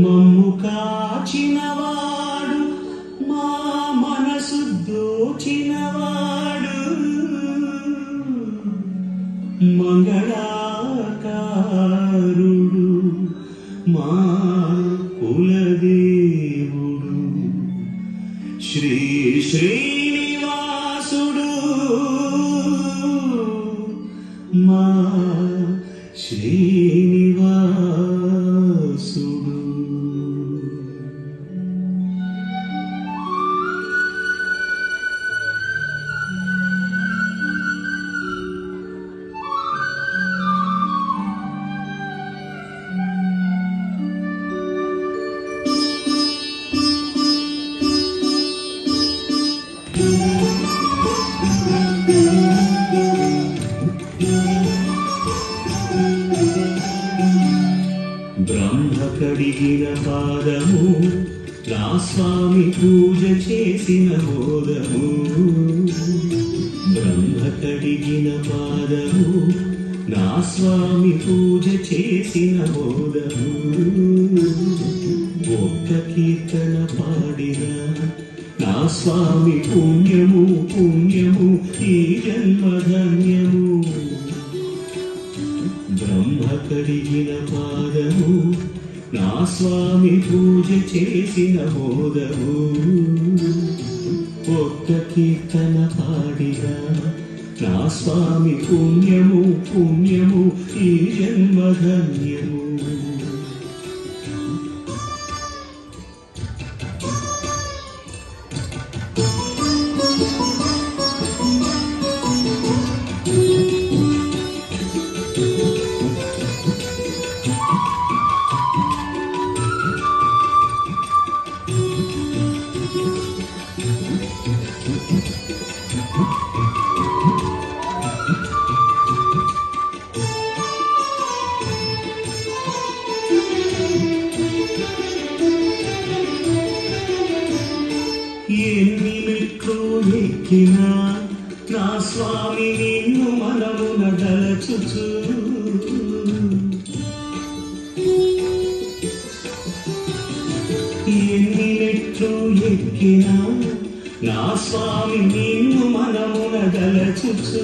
మమ్ము కాచినవాడు మా మనసు దోచినవాడు మంగళాకారుడు మా కులదేవుడు శ్రీ శ్రీనివాసుడు మా శ్రీనివాసుడు. బ్రహ్మ కడిగిన పాదము నా స్వామి పూజ చేసిన మోదము. బ్రహ్మ కడిగిన పాదము నా స్వామి పూజ చేసిన మోదము. ఒక్క కీర్తన పాడిన నా స్వామి పుణ్యము పుణ్యము ఈ జన్మధన్యము. బ్రహ్మ కడిగిన పాదము నా స్వామి పూజ చేసిన మోదము. ఒక్క కీర్తన పాడిన నా స్వామి పుణ్యము పుణ్యము ఈ జన్మధన్యము. ఎన్ని మెట్లు ఎక్కినా నా స్వామి నిన్ను మనమున దలచుచు. ఎన్ని మెట్లు ఎక్కినా నా స్వామి నిన్ను మనమున దలచుచు.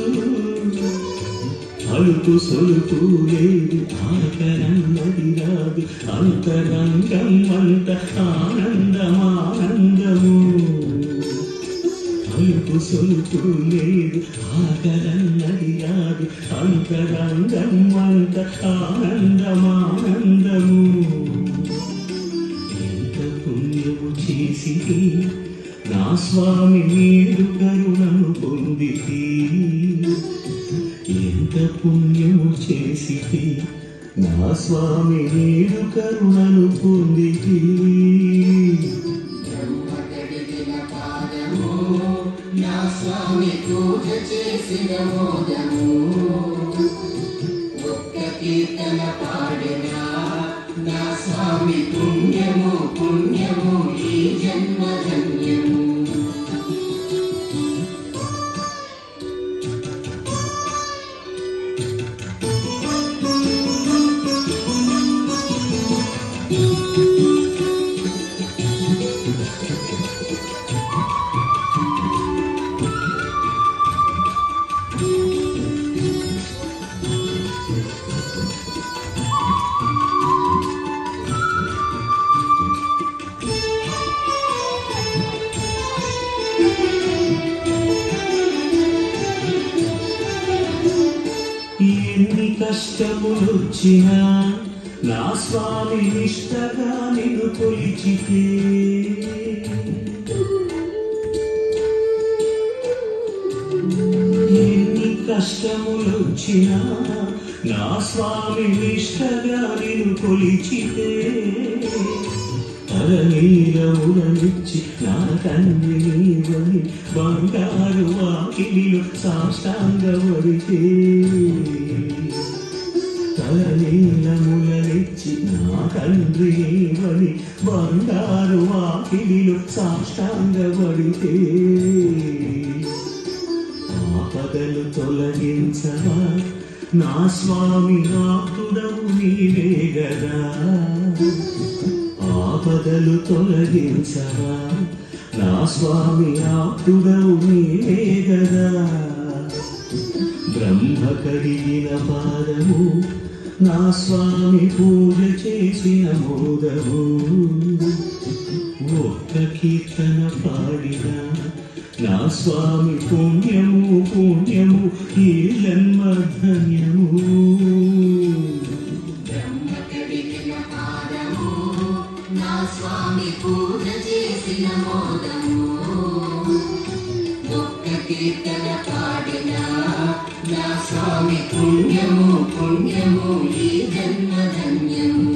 అలుపు సొలుపు లేదు ఆకరన్నది రాదు అంతరంగం అంత ఆనందమానందము. అలుపు సొలుపు లేదు ఆకరన్నది రాదు అంతరంగం అంత ఆనందమానందము. ఎంత పుణ్యము చేసి నా స్వామి మీరు కరుణను పొందితి. ఎంత పుణ్యము చేసి నా స్వామి నీడు కరుణను పొందితి. నా స్వామి పూజ చేసిన మోదము. ఒక్క కీర్తన పాడిన నా స్వామి పుణ్యము పుణ్యము ఈ జన్మధన్యము. ఎన్ని కష్టములొచ్చినా నా స్వామి నిష్టగా నిన్ను కొలిచితే. ఎన్ని కష్టములొచ్చినా నా స్వామి నిష్టగా నిన్ను కొలిచితే. తలనీలములనిచ్చి నా తండ్రి నీవని బంగారు వాకిలిలో సాష్టాంగపడితే. తలనీలములనిచ్చి నా తండ్రి నీవని బంగారు వాకిలిలో సాష్టాంగపడితే. ఆపదలు తొలగించవా నా స్వామి ఆప్తుడవు నీవే గదా. ఆపదలు తొలగించవా నా స్వామి ఆప్తుడవు నీవే గదా బ్రహ్మ కడిగిన పాదము నా స్వామి పూజ చేసిన మోదము ఒక్క కీర్తన పాడిన నా స్వామి పుణ్యము పుణ్యము ఈ జన్మ ధన్యము బ్రహ్మ కడిగిన పాదము నా స్వామి పూజ చేసిన మోదము ఒక్క కీర్తన పాడిన నా స్వామి పుణ్యము పుణ్యము ఈ జన్మ ధన్యము